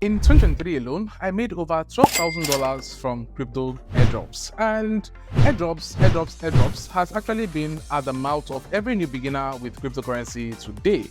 In 2023 alone, I made over $12,000 from crypto airdrops. And airdrops has actually been at the mouth of every new beginner with cryptocurrency today.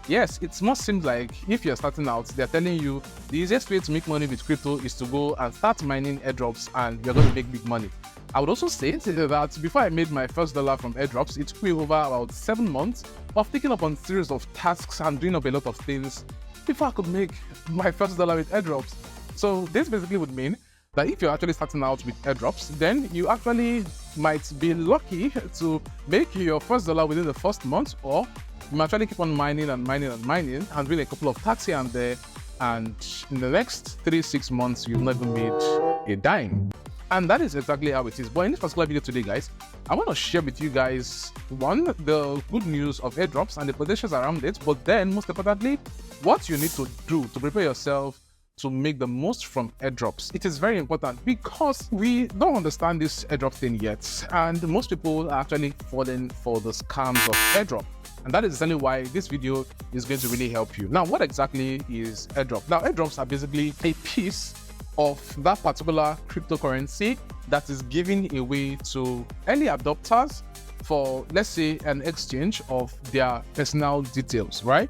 Yes, it must seem like if you're starting out, they're telling you the easiest way to make money with crypto is to go and start mining airdrops and you're going to make big money. I would also say that before I made my first dollar from airdrops, it took me over about 7 months of taking up on a series of tasks and doing up a lot of things before I could make my first dollar with airdrops. So this basically would mean that if you're actually starting out with airdrops, then you actually might be lucky to make your first dollar within the first month, or you might actually keep on mining and doing a couple of tasks here and there, and in the next 3-6 months you've not even made a dime. And that is exactly how it is. But in this particular video today, guys, I want to share with you guys, one, the good news of airdrops and the potentials around it, but then most importantly, what you need to do to prepare yourself to make the most from airdrops. It is very important because we don't understand this airdrop thing yet, and most people are actually falling for the scams of airdrop. And that is exactly why this video is going to really help you. Now, what exactly is airdrop? Now, airdrops are basically a piece of that particular cryptocurrency that is given away to early adopters for, let's say, an exchange of their personal details, right?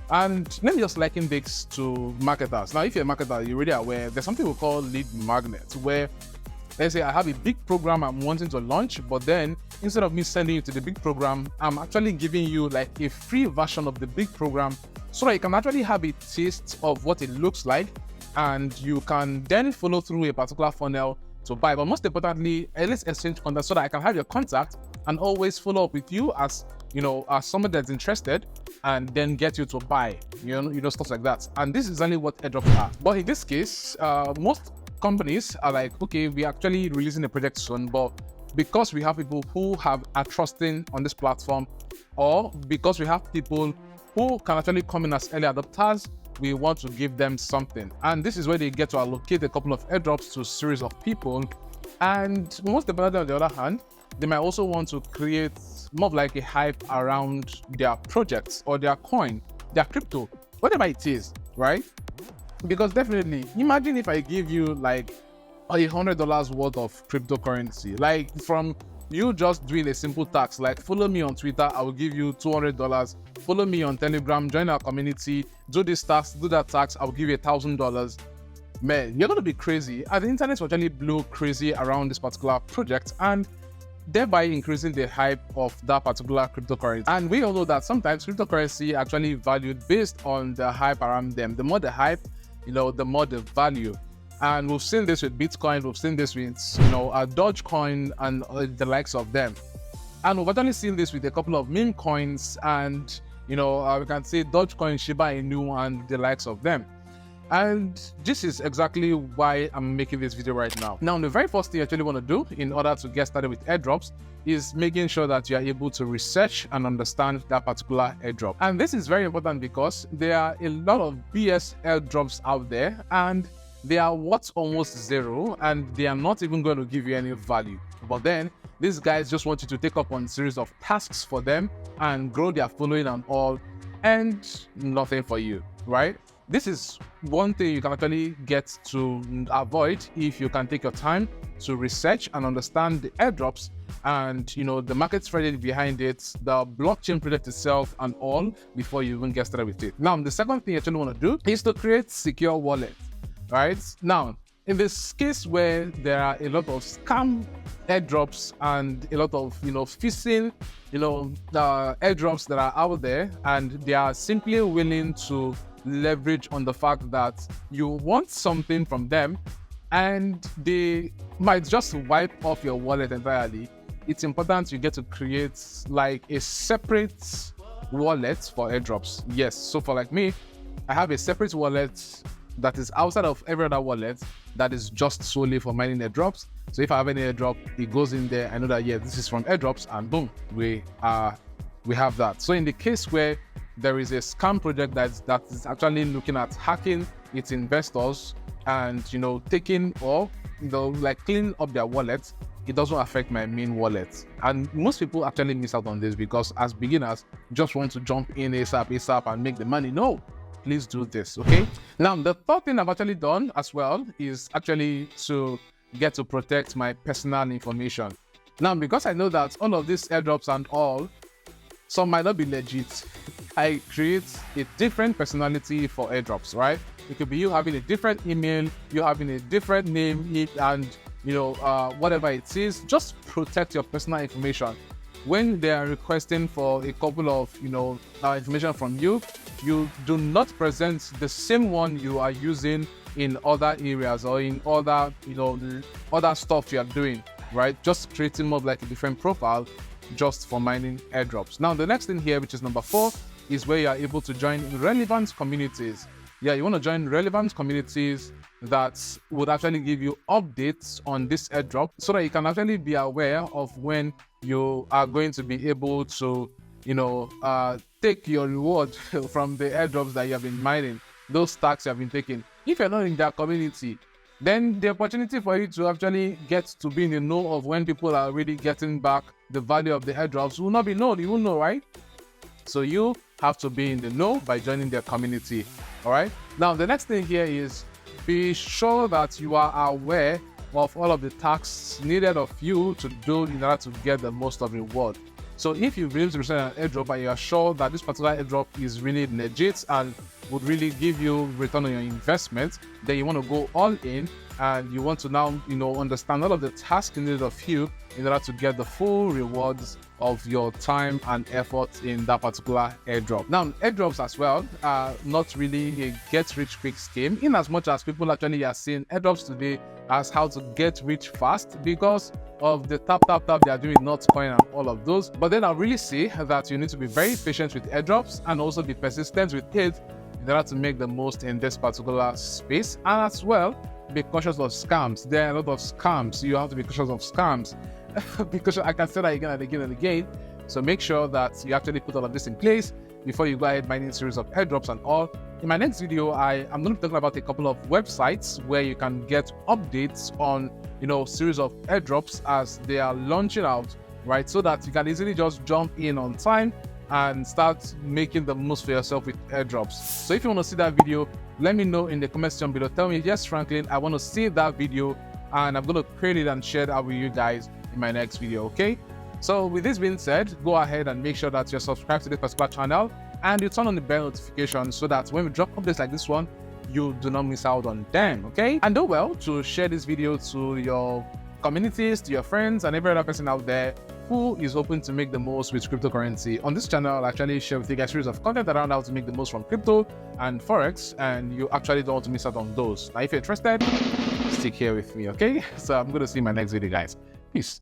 And let me just liken this to marketers. Now, if you're a marketer, you're already aware there's something we call lead magnet, where let's say I have a big program I'm wanting to launch, but then instead of me sending you to the big program, I'm actually giving you like a free version of the big program so that you can actually have a taste of what it looks like, and you can then follow through a particular funnel to buy. But most importantly, let's exchange contact so that I can have your contact and always follow up with you as, you know, as someone that's interested, and then get you to buy, you know, stuff like that. And this is only what airdrops are. But in this case, most companies are like, okay, we're actually releasing a project soon, but because we have people who are trusting on this platform, or because we have people who can actually come in as early adopters, we want to give them something. And this is where they get to allocate a couple of airdrops to a series of people. And most importantly, on the other hand, they might also want to create more of like a hype around their projects or their coin, their crypto, whatever it is, right? Because definitely, imagine if I give you like $100 worth of cryptocurrency, like from you just doing a simple task, like follow me on Twitter, I will give you $200. Follow me on Telegram, join our community, do this task, do that task, I'll give you $1,000. Man, you're gonna be crazy. And the internet will actually blow crazy around this particular project, and thereby increasing the hype of that particular cryptocurrency. And we all know that sometimes cryptocurrency actually valued based on the hype around them. The more the hype, you know, the more the value. And we've seen this with Bitcoin, we've seen this with, you know, Dogecoin and the likes of them. And we've actually seen this with a couple of meme coins, and, you know, we can say Dogecoin, Shiba Inu, and the likes of them. And this is exactly why I'm making this video right now. Now, the very first thing you actually want to do in order to get started with airdrops is making sure that you are able to research and understand that particular airdrop. And this is very important because there are a lot of BS airdrops out there, and they are worth almost zero, and they are not even going to give you any value. But then these guys just want you to take up on a series of tasks for them and grow their following and all, and nothing for you, right? This is one thing you can actually get to avoid if you can take your time to research and understand the airdrops and, you know, the market strategy behind it, the blockchain project itself and all, before you even get started with it. Now, the second thing you actually want to do is to create secure wallet, right? Now, in this case where there are a lot of scam airdrops and a lot of, you know, phishing, you know, airdrops that are out there, and they are simply willing to leverage on the fact that you want something from them and they might just wipe off your wallet entirely. It's important you get to create like a separate wallet for airdrops. Yes, so for like me, I have a separate wallet that is outside of every other wallet that is just solely for mining airdrops. So if I have any airdrop, it goes in there. I know that, yeah, this is from airdrops, and boom, we have that. So in the case where there is a scam project that is actually looking at hacking its investors and, you know, taking, or, you know, like cleaning up their wallets, it doesn't affect my main wallet. And most people actually miss out on this because as beginners, just want to jump in ASAP and make the money. No, please do this, okay? Now, the third thing I've actually done as well is actually to get to protect my personal information. Now, because I know that all of these airdrops and all, some might not be legit, I create a different personality for airdrops, right? It could be you having a different email, you having a different name, and whatever it is, just protect your personal information. When they are requesting for a couple of information from you, you do not present the same one you are using in other areas or in other other stuff you are doing, right? Just creating more of like a different profile just for mining airdrops. Now, the next thing here, which is number 4, is where you are able to join relevant communities. Yeah, you want to join relevant communities that would actually give you updates on this airdrop so that you can actually be aware of when you are going to be able to take your reward from the airdrops that you have been mining, those stacks you have been taking. If you're not in that community, then the opportunity for you to actually get to be in the know of when people are really getting back the value of the airdrops will not be known. You won't know, right? So you have to be in the know by joining their community. All right. Now, the next thing here is be sure that you are aware of all of the tasks needed of you to do in order to get the most of the reward. So if you've been able to receive an airdrop and you are sure that this particular airdrop is really legit and would really give you return on your investment, then you want to go all in and you want to now understand all of the tasks needed of you in order to get the full rewards of your time and effort in that particular airdrop. Now, airdrops as well are not really a get-rich-quick scheme, in as much as people actually are seeing airdrops today as how to get rich fast because of the tap they are doing with Notcoin and all of those. But then I really see that you need to be very patient with airdrops and also be persistent with it in order to make the most in this particular space, and as well be cautious of scams. There are a lot of scams. You have to be cautious of scams because I can say that again and again and again. So make sure that you actually put all of this in place before you go ahead mining series of airdrops and all. In my next video, I'm going to be talking about a couple of websites where you can get updates on series of airdrops as they are launching out, right? So that you can easily just jump in on time and start making the most for yourself with airdrops. So if you want to see that video, let me know in the comment section below. Tell me, yes, Franklin, I want to see that video, and I'm going to create it and share that with you guys in my next video, okay? So with this being said, go ahead and make sure that you're subscribed to this particular channel and you turn on the bell notification so that when we drop updates like this one, you do not miss out on them, okay? And do well to share this video to your communities, to your friends, and every other person out there who is open to make the most with cryptocurrency. On this channel, I'll actually share with you guys a series of content around how to make the most from crypto and forex, and you actually don't want to miss out on those. Now, if you're interested, stick here with me, okay? So I'm going to see you in my next video, guys. Peace.